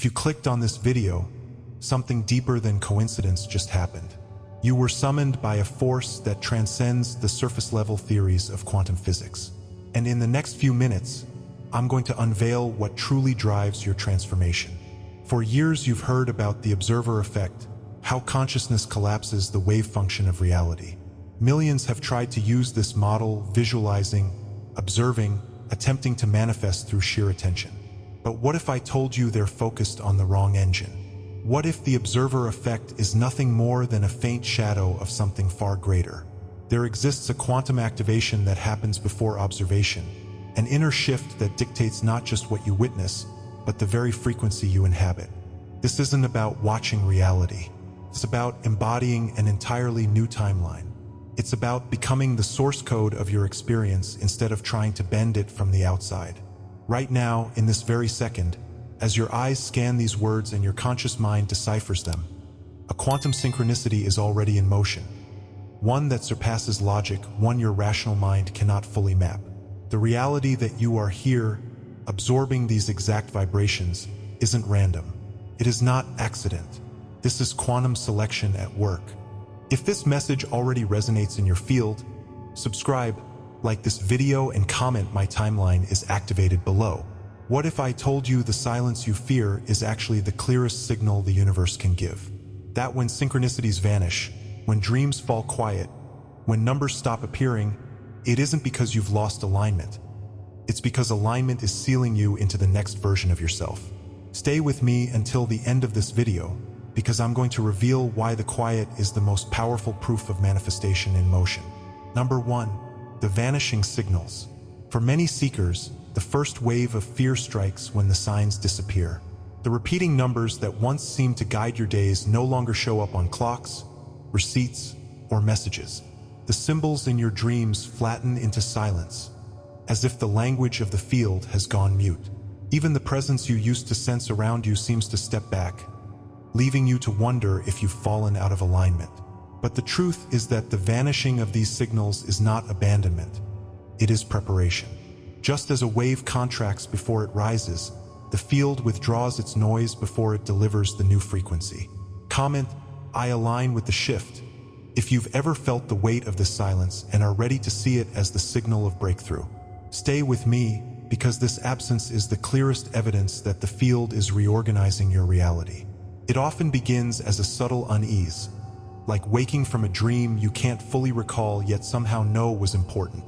If you clicked on this video, something deeper than coincidence just happened. You were summoned by a force that transcends the surface-level theories of quantum physics. And in the next few minutes, I'm going to unveil what truly drives your transformation. For years, you've heard about the observer effect, how consciousness collapses the wave function of reality. Millions have tried to use this model, visualizing, observing, attempting to manifest through sheer attention. But what if I told you they're focused on the wrong engine? What if the observer effect is nothing more than a faint shadow of something far greater? There exists a quantum activation that happens before observation, an inner shift that dictates not just what you witness, but the very frequency you inhabit. This isn't about watching reality. It's about embodying an entirely new timeline. It's about becoming the source code of your experience instead of trying to bend it from the outside. Right now, in this very second, as your eyes scan these words and your conscious mind deciphers them, a quantum synchronicity is already in motion. One that surpasses logic, one your rational mind cannot fully map. The reality that you are here, absorbing these exact vibrations, isn't random. It is not accident. This is quantum selection at work. If this message already resonates in your field, subscribe, like this video, and comment "My timeline is activated" below. What if I told you the silence you fear is actually the clearest signal the universe can give? That when synchronicities vanish, when dreams fall quiet, when numbers stop appearing, it isn't because you've lost alignment. It's because alignment is sealing you into the next version of yourself. Stay with me until the end of this video, because I'm going to reveal why the quiet is the most powerful proof of manifestation in motion. Number 1. The vanishing signals. For many seekers, the first wave of fear strikes when the signs disappear. The repeating numbers that once seemed to guide your days no longer show up on clocks, receipts, or messages. The symbols in your dreams flatten into silence, as if the language of the field has gone mute. Even the presence you used to sense around you seems to step back, leaving you to wonder if you've fallen out of alignment. But the truth is that the vanishing of these signals is not abandonment. It is preparation. Just as a wave contracts before it rises, the field withdraws its noise before it delivers the new frequency. Comment, "I align with the shift," if you've ever felt the weight of this silence and are ready to see it as the signal of breakthrough. Stay with me, because this absence is the clearest evidence that the field is reorganizing your reality. It often begins as a subtle unease, like waking from a dream you can't fully recall yet somehow know was important.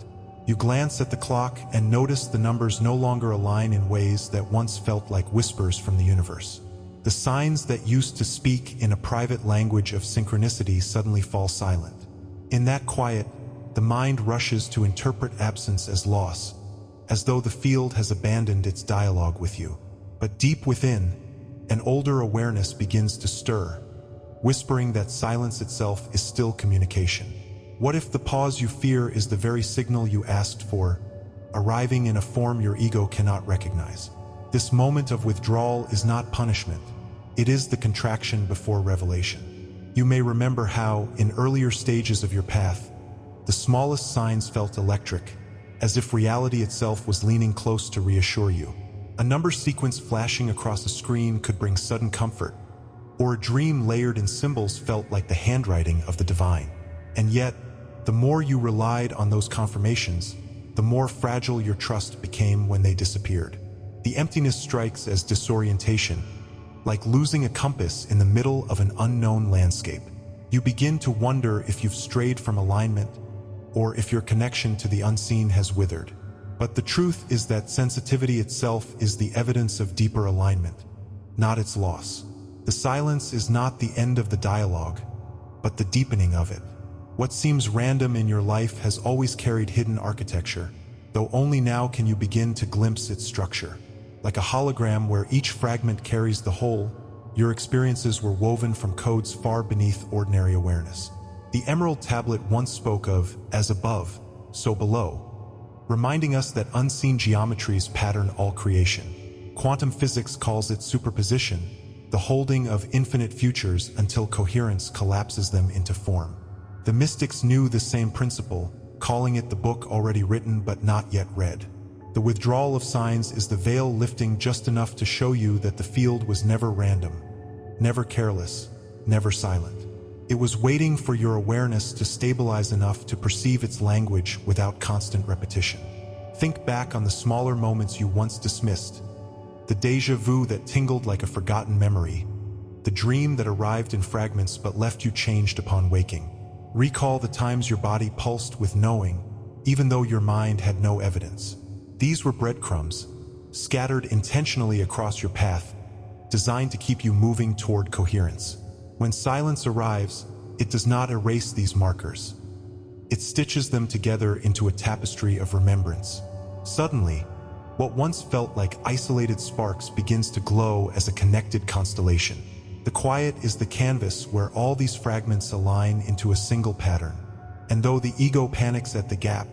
You glance at the clock and notice the numbers no longer align in ways that once felt like whispers from the universe. The signs that used to speak in a private language of synchronicity suddenly fall silent. In that quiet, the mind rushes to interpret absence as loss, as though the field has abandoned its dialogue with you. But deep within, an older awareness begins to stir, whispering that silence itself is still communication. What if the pause you fear is the very signal you asked for, arriving in a form your ego cannot recognize? This moment of withdrawal is not punishment. It is the contraction before revelation. You may remember how, in earlier stages of your path, the smallest signs felt electric, as if reality itself was leaning close to reassure you. A number sequence flashing across a screen could bring sudden comfort, or a dream layered in symbols felt like the handwriting of the divine. And yet, the more you relied on those confirmations, the more fragile your trust became when they disappeared. The emptiness strikes as disorientation, like losing a compass in the middle of an unknown landscape. You begin to wonder if you've strayed from alignment, or if your connection to the unseen has withered. But the truth is that sensitivity itself is the evidence of deeper alignment, not its loss. The silence is not the end of the dialogue, but the deepening of it. What seems random in your life has always carried hidden architecture, though only now can you begin to glimpse its structure. Like a hologram where each fragment carries the whole, your experiences were woven from codes far beneath ordinary awareness. The Emerald Tablet once spoke of, "as above, so below," reminding us that unseen geometries pattern all creation. Quantum physics calls it superposition, the holding of infinite futures until coherence collapses them into form. The mystics knew the same principle, calling it the book already written but not yet read. The withdrawal of signs is the veil lifting just enough to show you that the field was never random, never careless, never silent. It was waiting for your awareness to stabilize enough to perceive its language without constant repetition. Think back on the smaller moments you once dismissed, the déjà vu that tingled like a forgotten memory, the dream that arrived in fragments but left you changed upon waking. Recall the times your body pulsed with knowing, even though your mind had no evidence. These were breadcrumbs, scattered intentionally across your path, designed to keep you moving toward coherence. When silence arrives, it does not erase these markers. It stitches them together into a tapestry of remembrance. Suddenly, what once felt like isolated sparks begins to glow as a connected constellation. The quiet is the canvas where all these fragments align into a single pattern. And though the ego panics at the gap,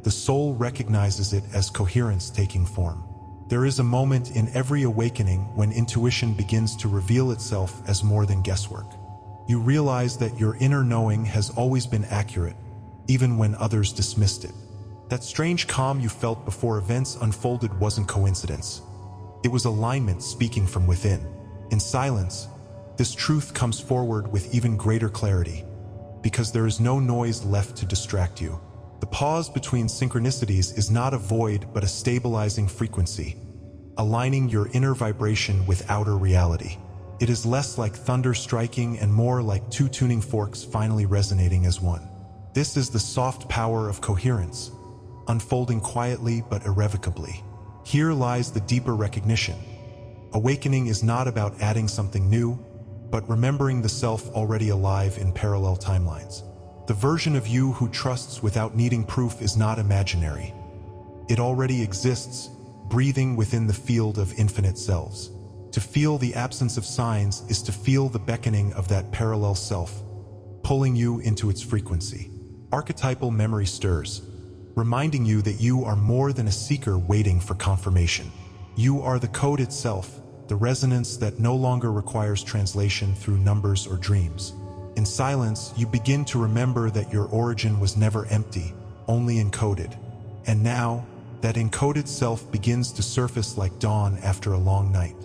the soul recognizes it as coherence taking form. There is a moment in every awakening when intuition begins to reveal itself as more than guesswork. You realize that your inner knowing has always been accurate, even when others dismissed it. That strange calm you felt before events unfolded wasn't coincidence. It was alignment speaking from within. In silence, this truth comes forward with even greater clarity, because there is no noise left to distract you. The pause between synchronicities is not a void but a stabilizing frequency, aligning your inner vibration with outer reality. It is less like thunder striking and more like two tuning forks finally resonating as one. This is the soft power of coherence, unfolding quietly but irrevocably. Here lies the deeper recognition. Awakening is not about adding something new, but remembering the self already alive in parallel timelines. The version of you who trusts without needing proof is not imaginary. It already exists, breathing within the field of infinite selves. To feel the absence of signs is to feel the beckoning of that parallel self, pulling you into its frequency. Archetypal memory stirs, reminding you that you are more than a seeker waiting for confirmation. You are the code itself, the resonance that no longer requires translation through numbers or dreams. In silence, you begin to remember that your origin was never empty, only encoded. And now, that encoded self begins to surface like dawn after a long night.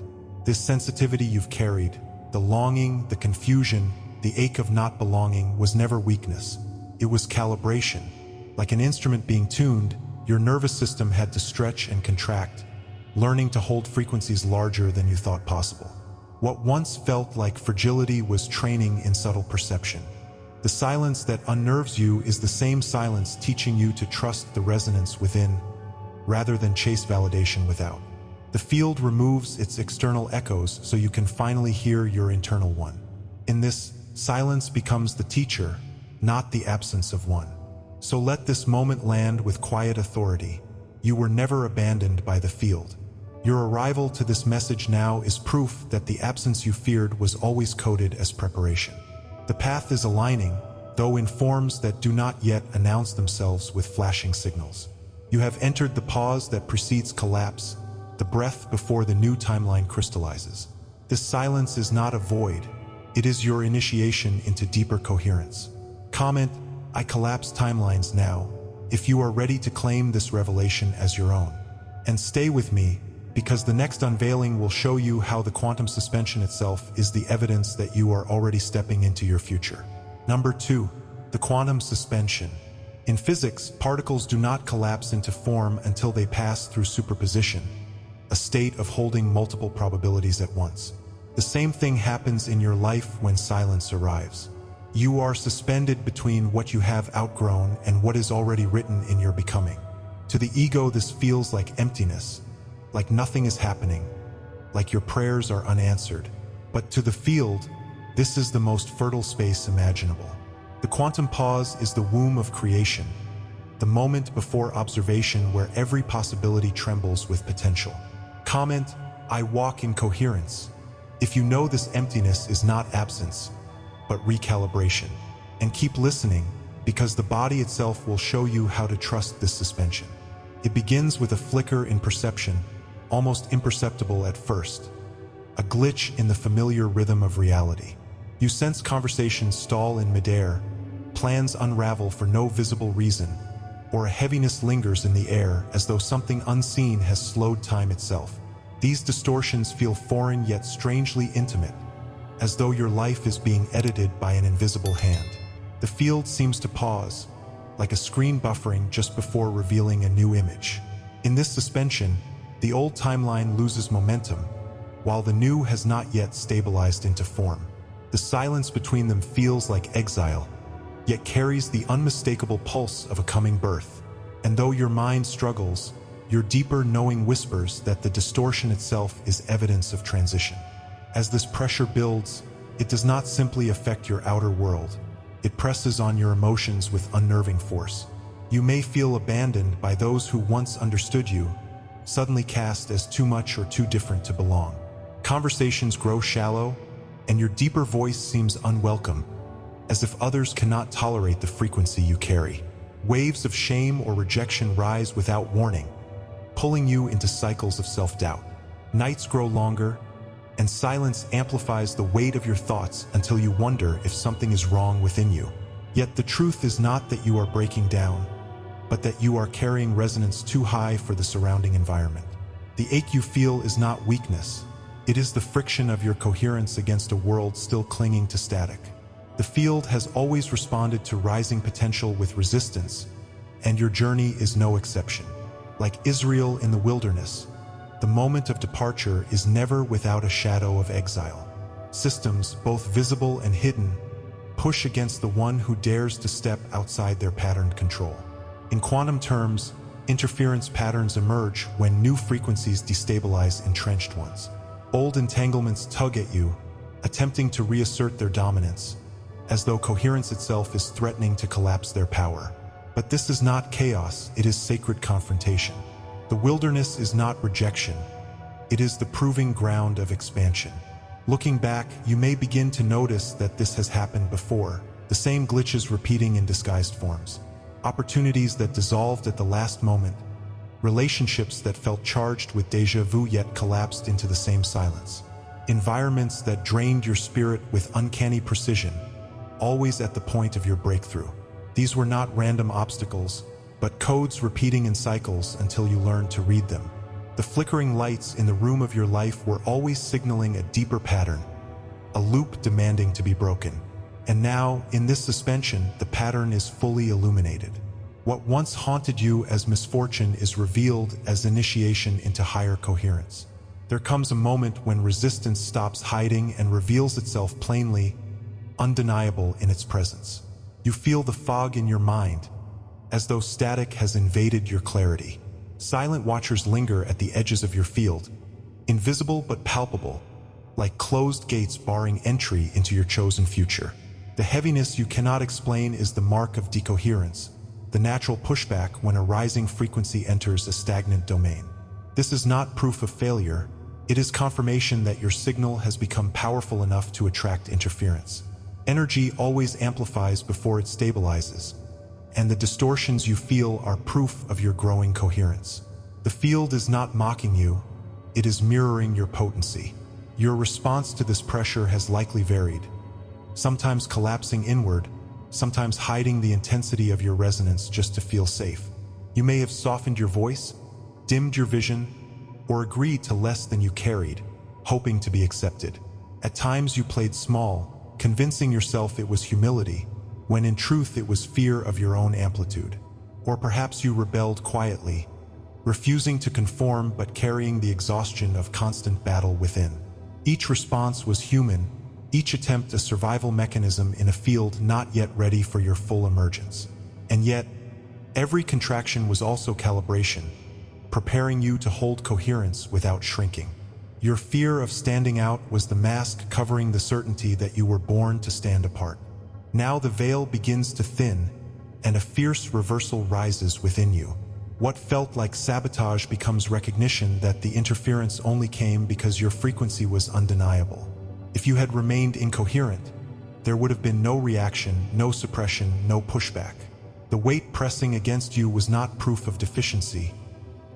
This sensitivity you've carried, the longing, the confusion, the ache of not belonging, was never weakness. It was calibration. Like an instrument being tuned, your nervous system had to stretch and contract, learning to hold frequencies larger than you thought possible. What once felt like fragility was training in subtle perception. The silence that unnerves you is the same silence teaching you to trust the resonance within, rather than chase validation without. The field removes its external echoes so you can finally hear your internal one. In this, silence becomes the teacher, not the absence of one. So let this moment land with quiet authority. You were never abandoned by the field. Your arrival to this message now is proof that the absence you feared was always coded as preparation. The path is aligning, though in forms that do not yet announce themselves with flashing signals. You have entered the pause that precedes collapse, the breath before the new timeline crystallizes. This silence is not a void. It is your initiation into deeper coherence. Comment, "I collapse timelines now," if you are ready to claim this revelation as your own. And stay with me, because the next unveiling will show you how the quantum suspension itself is the evidence that you are already stepping into your future. Number 2, the quantum suspension. In physics, particles do not collapse into form until they pass through superposition, a state of holding multiple probabilities at once. The same thing happens in your life when silence arrives. You are suspended between what you have outgrown and what is already written in your becoming. To the ego, this feels like emptiness, like nothing is happening, like your prayers are unanswered. But to the field, this is the most fertile space imaginable. The quantum pause is the womb of creation, the moment before observation where every possibility trembles with potential. Comment, "I walk in coherence," if you know this emptiness is not absence, but recalibration. And keep listening, because the body itself will show you how to trust this suspension. It begins with a flicker in perception, almost imperceptible at first, a glitch in the familiar rhythm of reality. You sense conversations stall in midair, plans unravel for no visible reason, or a heaviness lingers in the air as though something unseen has slowed time itself. These distortions feel foreign yet strangely intimate, as though your life is being edited by an invisible hand. The field seems to pause, like a screen buffering just before revealing a new image. In this suspension, the old timeline loses momentum, while the new has not yet stabilized into form. The silence between them feels like exile, yet carries the unmistakable pulse of a coming birth. And though your mind struggles, your deeper knowing whispers that the distortion itself is evidence of transition. As this pressure builds, it does not simply affect your outer world. It presses on your emotions with unnerving force. You may feel abandoned by those who once understood you, suddenly cast as too much or too different to belong. Conversations grow shallow, and your deeper voice seems unwelcome, as if others cannot tolerate the frequency you carry. Waves of shame or rejection rise without warning, pulling you into cycles of self-doubt. Nights grow longer, and silence amplifies the weight of your thoughts until you wonder if something is wrong within you. Yet the truth is not that you are breaking down, but that you are carrying resonance too high for the surrounding environment. The ache you feel is not weakness. It is the friction of your coherence against a world still clinging to static. The field has always responded to rising potential with resistance, and your journey is no exception. Like Israel in the wilderness, the moment of departure is never without a shadow of exile. Systems, both visible and hidden, push against the one who dares to step outside their patterned control. In quantum terms, interference patterns emerge when new frequencies destabilize entrenched ones. Old entanglements tug at you, attempting to reassert their dominance, as though coherence itself is threatening to collapse their power. But this is not chaos, it is sacred confrontation. The wilderness is not rejection, it is the proving ground of expansion. Looking back, you may begin to notice that this has happened before, the same glitches repeating in disguised forms. Opportunities that dissolved at the last moment, relationships that felt charged with déjà vu yet collapsed into the same silence. Environments that drained your spirit with uncanny precision, always at the point of your breakthrough. These were not random obstacles, but codes repeating in cycles until you learned to read them. The flickering lights in the room of your life were always signaling a deeper pattern, a loop demanding to be broken. And now, in this suspension, the pattern is fully illuminated. What once haunted you as misfortune is revealed as initiation into higher coherence. There comes a moment when resistance stops hiding and reveals itself plainly, undeniable in its presence. You feel the fog in your mind, as though static has invaded your clarity. Silent watchers linger at the edges of your field, invisible but palpable, like closed gates barring entry into your chosen future. The heaviness you cannot explain is the mark of decoherence, the natural pushback when a rising frequency enters a stagnant domain. This is not proof of failure, it is confirmation that your signal has become powerful enough to attract interference. Energy always amplifies before it stabilizes, and the distortions you feel are proof of your growing coherence. The field is not mocking you, it is mirroring your potency. Your response to this pressure has likely varied, sometimes collapsing inward, sometimes hiding the intensity of your resonance just to feel safe. You may have softened your voice, dimmed your vision, or agreed to less than you carried, hoping to be accepted. At times you played small, convincing yourself it was humility, when in truth it was fear of your own amplitude. Or perhaps you rebelled quietly, refusing to conform but carrying the exhaustion of constant battle within. Each response was human, each attempt a survival mechanism in a field not yet ready for your full emergence. And yet, every contraction was also calibration, preparing you to hold coherence without shrinking. Your fear of standing out was the mask covering the certainty that you were born to stand apart. Now the veil begins to thin, and a fierce reversal rises within you. What felt like sabotage becomes recognition that the interference only came because your frequency was undeniable. If you had remained incoherent, there would have been no reaction, no suppression, no pushback. The weight pressing against you was not proof of deficiency,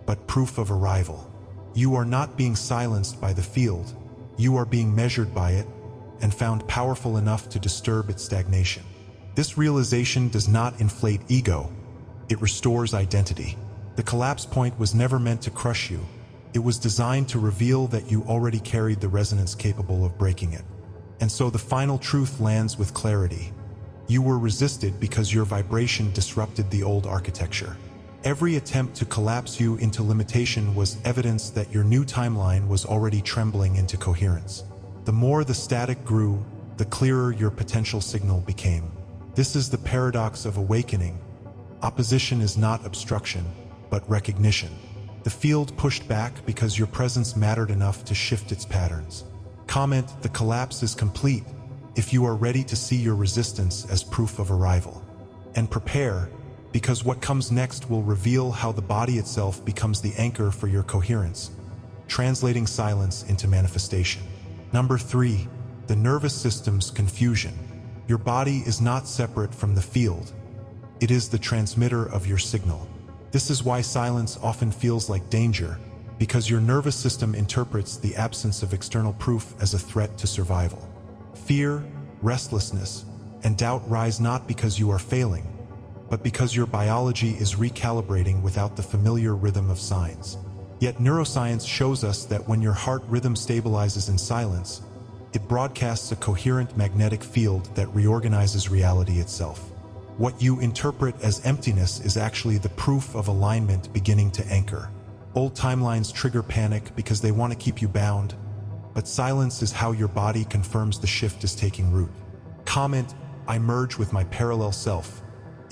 but proof of arrival. You are not being silenced by the field, you are being measured by it, and found powerful enough to disturb its stagnation. This realization does not inflate ego, It restores identity. The collapse point was never meant to crush you. It was designed to reveal that you already carried the resonance capable of breaking it. And so the final truth lands with clarity. You were resisted because your vibration disrupted the old architecture. Every attempt to collapse you into limitation was evidence that your new timeline was already trembling into coherence. The more the static grew, the clearer your potential signal became. This is the paradox of awakening. Opposition is not obstruction, but recognition. The field pushed back because your presence mattered enough to shift its patterns. Comment, the collapse is complete, if you are ready to see your resistance as proof of arrival. And prepare, because what comes next will reveal how the body itself becomes the anchor for your coherence, translating silence into manifestation. Number 3, the nervous system's confusion. Your body is not separate from the field. It is the transmitter of your signal. This is why silence often feels like danger, because your nervous system interprets the absence of external proof as a threat to survival. Fear, restlessness, and doubt rise not because you are failing, but because your biology is recalibrating without the familiar rhythm of signs. Yet neuroscience shows us that when your heart rhythm stabilizes in silence, it broadcasts a coherent magnetic field that reorganizes reality itself. What you interpret as emptiness is actually the proof of alignment beginning to anchor. Old timelines trigger panic because they want to keep you bound, but silence is how your body confirms the shift is taking root. Comment, I merge with my parallel self.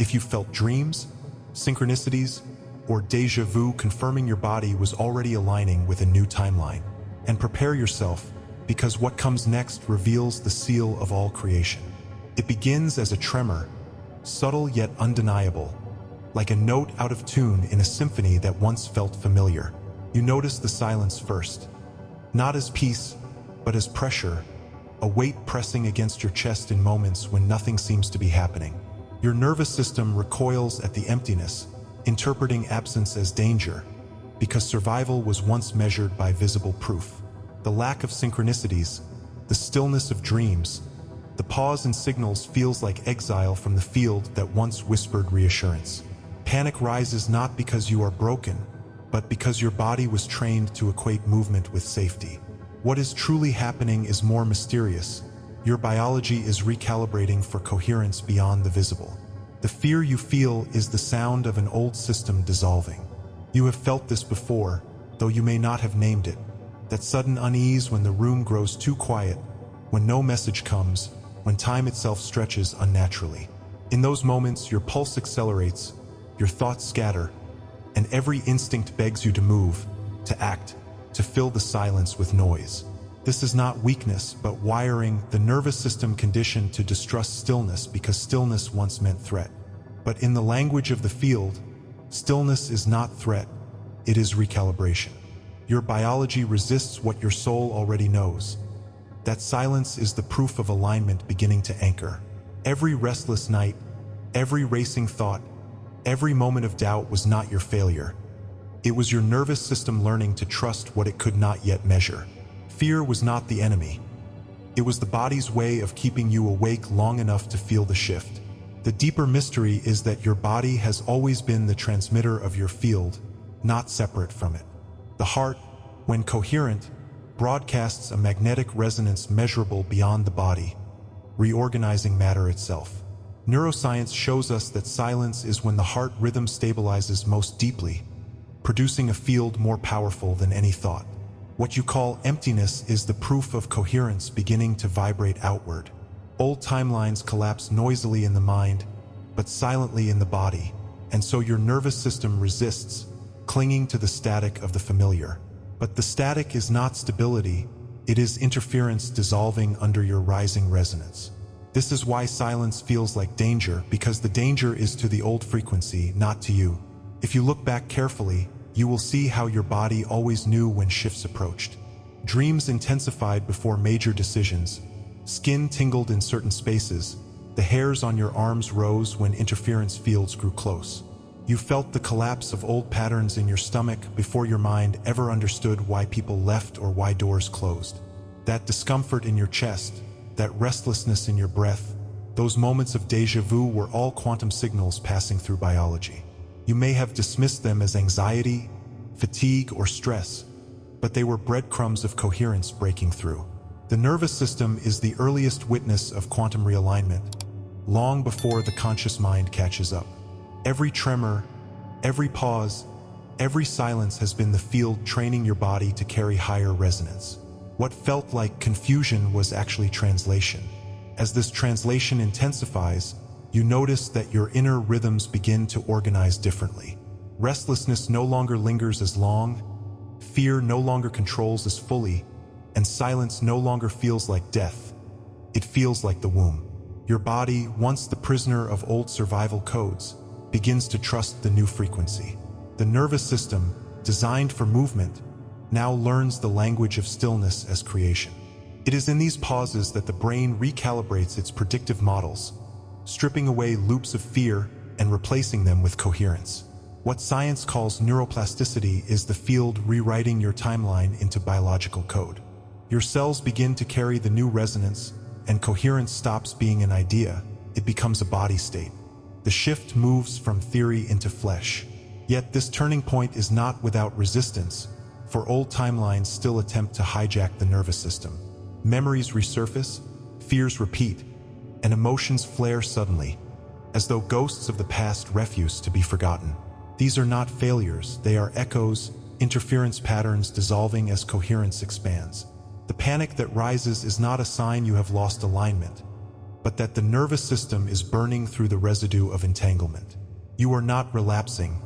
If you felt dreams, synchronicities, or déjà vu confirming your body was already aligning with a new timeline. And prepare yourself, because what comes next reveals the seal of all creation. It begins as a tremor, subtle yet undeniable, like a note out of tune in a symphony that once felt familiar. You notice the silence first, not as peace, but as pressure, a weight pressing against your chest in moments when nothing seems to be happening. Your nervous system recoils at the emptiness, interpreting absence as danger, because survival was once measured by visible proof. The lack of synchronicities, the stillness of dreams, the pause in signals feels like exile from the field that once whispered reassurance. Panic rises not because you are broken, but because your body was trained to equate movement with safety. What is truly happening is more mysterious. Your biology is recalibrating for coherence beyond the visible. The fear you feel is the sound of an old system dissolving. You have felt this before, though you may not have named it. That sudden unease when the room grows too quiet, when no message comes, when time itself stretches unnaturally. In those moments, your pulse accelerates, your thoughts scatter, and every instinct begs you to move, to act, to fill the silence with noise. This is not weakness, but wiring, the nervous system conditioned to distrust stillness because stillness once meant threat. But in the language of the field, stillness is not threat, it is recalibration. Your biology resists what your soul already knows. That silence is the proof of alignment beginning to anchor. Every restless night, every racing thought, every moment of doubt was not your failure. It was your nervous system learning to trust what it could not yet measure. Fear was not the enemy. It was the body's way of keeping you awake long enough to feel the shift. The deeper mystery is that your body has always been the transmitter of your field, not separate from it. The heart, when coherent, broadcasts a magnetic resonance measurable beyond the body, reorganizing matter itself. Neuroscience shows us that silence is when the heart rhythm stabilizes most deeply, producing a field more powerful than any thought. What you call emptiness is the proof of coherence beginning to vibrate outward. Old timelines collapse noisily in the mind, but silently in the body, and so your nervous system resists, clinging to the static of the familiar. But the static is not stability, it is interference dissolving under your rising resonance. This is why silence feels like danger, because the danger is to the old frequency, not to you. If you look back carefully, you will see how your body always knew when shifts approached. Dreams intensified before major decisions, skin tingled in certain spaces, the hairs on your arms rose when interference fields grew close. You felt the collapse of old patterns in your stomach before your mind ever understood why people left or why doors closed. That discomfort in your chest, that restlessness in your breath, those moments of déjà vu were all quantum signals passing through biology. You may have dismissed them as anxiety, fatigue, or stress, but they were breadcrumbs of coherence breaking through. The nervous system is the earliest witness of quantum realignment, long before the conscious mind catches up. Every tremor, every pause, every silence has been the field training your body to carry higher resonance. What felt like confusion was actually translation. As this translation intensifies, you notice that your inner rhythms begin to organize differently. Restlessness no longer lingers as long, fear no longer controls as fully, and silence no longer feels like death. It feels like the womb. Your body, once the prisoner of old survival codes, begins to trust the new frequency. The nervous system, designed for movement, now learns the language of stillness as creation. It is in these pauses that the brain recalibrates its predictive models, stripping away loops of fear and replacing them with coherence. What science calls neuroplasticity is the field rewriting your timeline into biological code. Your cells begin to carry the new resonance, and coherence stops being an idea, it becomes a body state. The shift moves from theory into flesh. Yet this turning point is not without resistance, for old timelines still attempt to hijack the nervous system. Memories resurface, fears repeat, and emotions flare suddenly, as though ghosts of the past refuse to be forgotten. These are not failures, they are echoes, interference patterns dissolving as coherence expands. The panic that rises is not a sign you have lost alignment, but that the nervous system is burning through the residue of entanglement. You are not relapsing,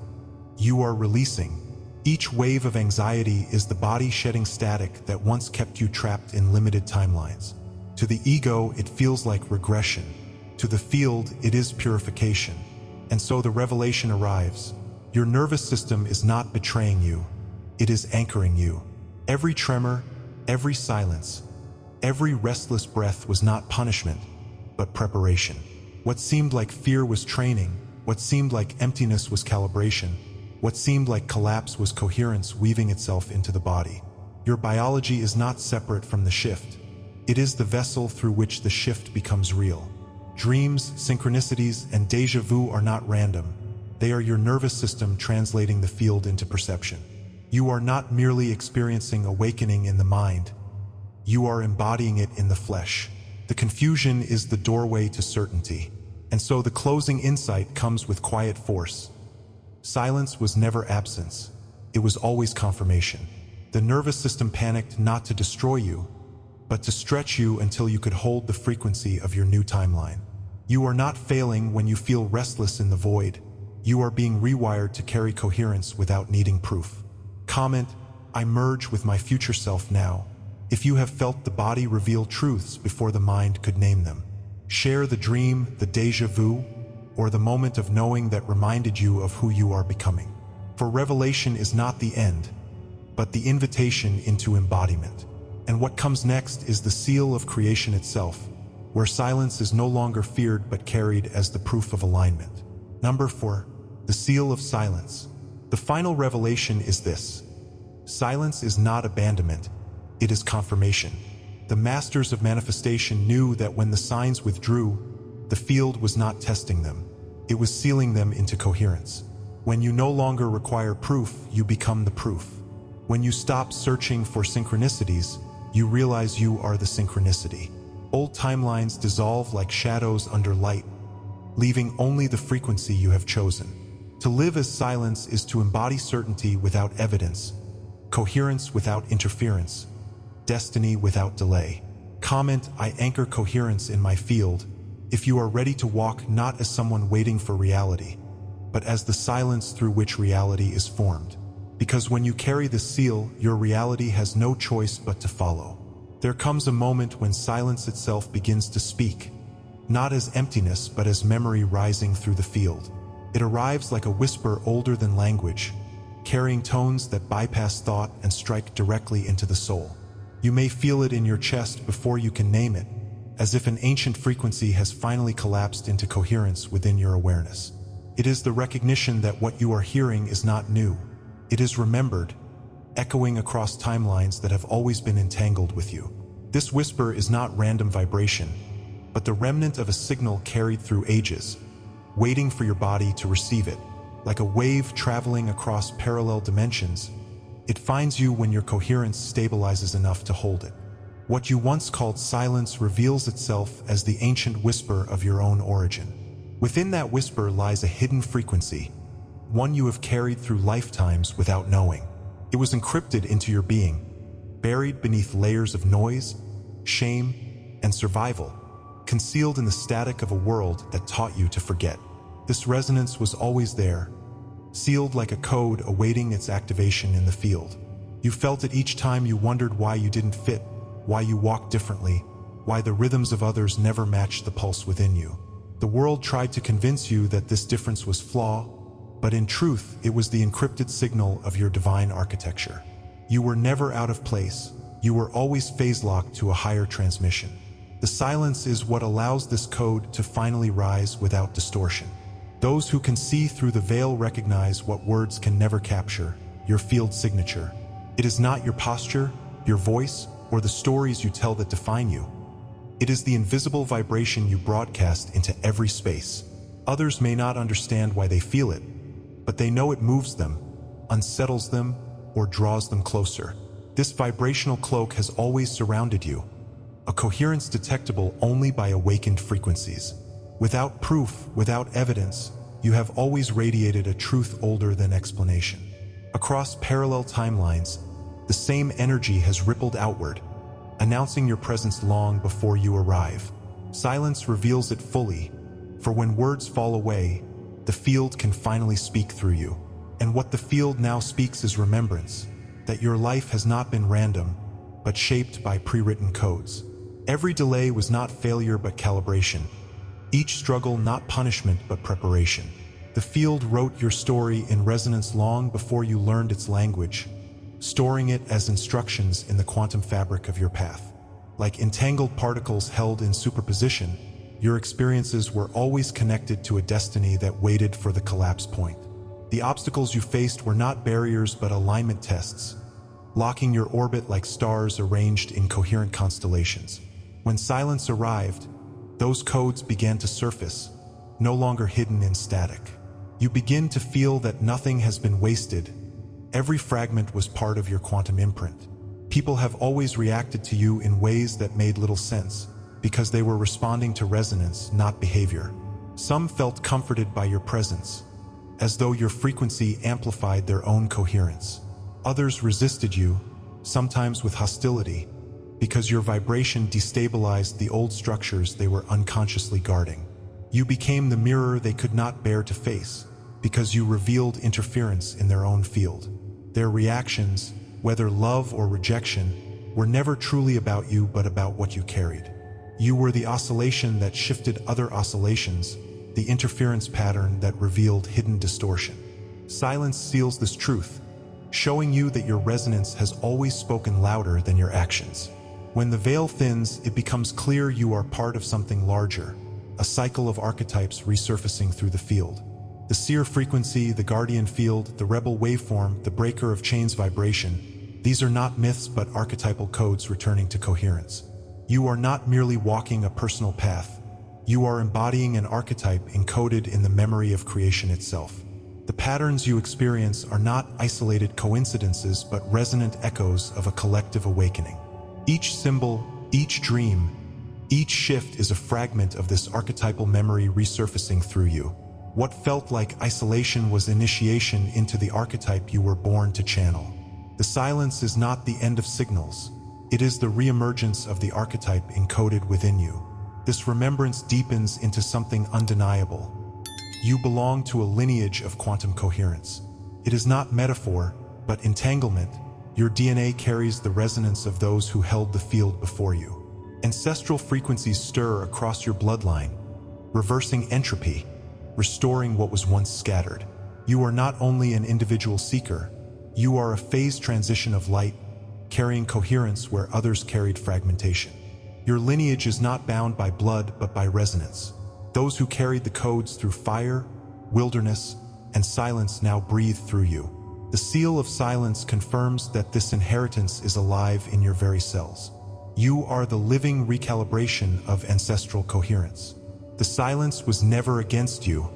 you are releasing. Each wave of anxiety is the body shedding static that once kept you trapped in limited timelines. To the ego, it feels like regression. To the field, it is purification. And so the revelation arrives. Your nervous system is not betraying you, it is anchoring you. Every tremor, every silence, every restless breath was not punishment, but preparation. What seemed like fear was training, what seemed like emptiness was calibration, what seemed like collapse was coherence weaving itself into the body. Your biology is not separate from the shift. It is the vessel through which the shift becomes real. Dreams, synchronicities, and déjà vu are not random. They are your nervous system translating the field into perception. You are not merely experiencing awakening in the mind. You are embodying it in the flesh. The confusion is the doorway to certainty. And so the closing insight comes with quiet force. Silence was never absence. It was always confirmation. The nervous system panicked not to destroy you, but to stretch you until you could hold the frequency of your new timeline. You are not failing when you feel restless in the void. You are being rewired to carry coherence without needing proof. Comment, I merge with my future self now. If you have felt the body reveal truths before the mind could name them. Share the dream, the déjà vu, or the moment of knowing that reminded you of who you are becoming. For revelation is not the end, but the invitation into embodiment. And what comes next is the seal of creation itself, where silence is no longer feared but carried as the proof of alignment. Number 4, the seal of silence. The final revelation is this: silence is not abandonment, it is confirmation. The masters of manifestation knew that when the signs withdrew, the field was not testing them, it was sealing them into coherence. When you no longer require proof, you become the proof. When you stop searching for synchronicities, you realize you are the synchronicity. Old timelines dissolve like shadows under light, leaving only the frequency you have chosen. To live as silence is to embody certainty without evidence, coherence without interference, destiny without delay. Comment, I anchor coherence in my field, if you are ready to walk not as someone waiting for reality, but as the silence through which reality is formed. Because when you carry the seal, your reality has no choice but to follow. There comes a moment when silence itself begins to speak, not as emptiness but as memory rising through the field. It arrives like a whisper older than language, carrying tones that bypass thought and strike directly into the soul. You may feel it in your chest before you can name it, as if an ancient frequency has finally collapsed into coherence within your awareness. It is the recognition that what you are hearing is not new. It is remembered, echoing across timelines that have always been entangled with you. This whisper is not random vibration, but the remnant of a signal carried through ages, waiting for your body to receive it. Like a wave traveling across parallel dimensions, it finds you when your coherence stabilizes enough to hold it. What you once called silence reveals itself as the ancient whisper of your own origin. Within that whisper lies a hidden frequency, one you have carried through lifetimes without knowing. It was encrypted into your being, buried beneath layers of noise, shame, and survival, concealed in the static of a world that taught you to forget. This resonance was always there, sealed like a code awaiting its activation in the field. You felt it each time you wondered why you didn't fit, why you walked differently, why the rhythms of others never matched the pulse within you. The world tried to convince you that this difference was flaw, but in truth, it was the encrypted signal of your divine architecture. You were never out of place. You were always phase-locked to a higher transmission. The silence is what allows this code to finally rise without distortion. Those who can see through the veil recognize what words can never capture, your field signature. It is not your posture, your voice, or the stories you tell that define you. It is the invisible vibration you broadcast into every space. Others may not understand why they feel it, but they know it moves them, unsettles them, or draws them closer. This vibrational cloak has always surrounded you, a coherence detectable only by awakened frequencies. Without proof, without evidence, you have always radiated a truth older than explanation. Across parallel timelines, the same energy has rippled outward, announcing your presence long before you arrive. Silence reveals it fully, for when words fall away, the field can finally speak through you. And what the field now speaks is remembrance, that your life has not been random, but shaped by pre-written codes. Every delay was not failure but calibration. Each struggle not punishment but preparation. The field wrote your story in resonance long before you learned its language, storing it as instructions in the quantum fabric of your path. Like entangled particles held in superposition, your experiences were always connected to a destiny that waited for the collapse point. The obstacles you faced were not barriers but alignment tests, locking your orbit like stars arranged in coherent constellations. When silence arrived, those codes began to surface, no longer hidden in static. You begin to feel that nothing has been wasted. Every fragment was part of your quantum imprint. People have always reacted to you in ways that made little sense, because they were responding to resonance, not behavior. Some felt comforted by your presence, as though your frequency amplified their own coherence. Others resisted you, sometimes with hostility, because your vibration destabilized the old structures they were unconsciously guarding. You became the mirror they could not bear to face, because you revealed interference in their own field. Their reactions, whether love or rejection, were never truly about you but about what you carried. You were the oscillation that shifted other oscillations, the interference pattern that revealed hidden distortion. Silence seals this truth, showing you that your resonance has always spoken louder than your actions. When the veil thins, it becomes clear you are part of something larger, a cycle of archetypes resurfacing through the field. The seer frequency, the guardian field, the rebel waveform, the breaker of chains vibration, these are not myths but archetypal codes returning to coherence. You are not merely walking a personal path. You are embodying an archetype encoded in the memory of creation itself. The patterns you experience are not isolated coincidences but resonant echoes of a collective awakening. Each symbol, each dream, each shift is a fragment of this archetypal memory resurfacing through you. What felt like isolation was initiation into the archetype you were born to channel. The silence is not the end of signals. It is the reemergence of the archetype encoded within you. This remembrance deepens into something undeniable. You belong to a lineage of quantum coherence. It is not metaphor, but entanglement. Your DNA carries the resonance of those who held the field before you. Ancestral frequencies stir across your bloodline, reversing entropy, restoring what was once scattered. You are not only an individual seeker, you are a phase transition of light, carrying coherence where others carried fragmentation. Your lineage is not bound by blood but by resonance. Those who carried the codes through fire, wilderness, and silence now breathe through you. The seal of silence confirms that this inheritance is alive in your very cells. You are the living recalibration of ancestral coherence. The silence was never against you.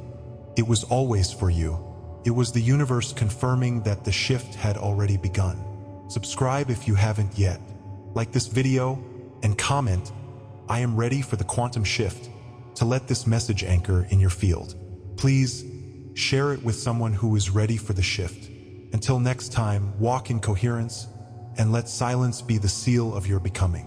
It was always for you. It was the universe confirming that the shift had already begun. Subscribe if you haven't yet. Like this video and comment, "I am ready for the quantum shift," to let this message anchor in your field. Please share it with someone who is ready for the shift. Until next time, walk in coherence and let silence be the seal of your becoming.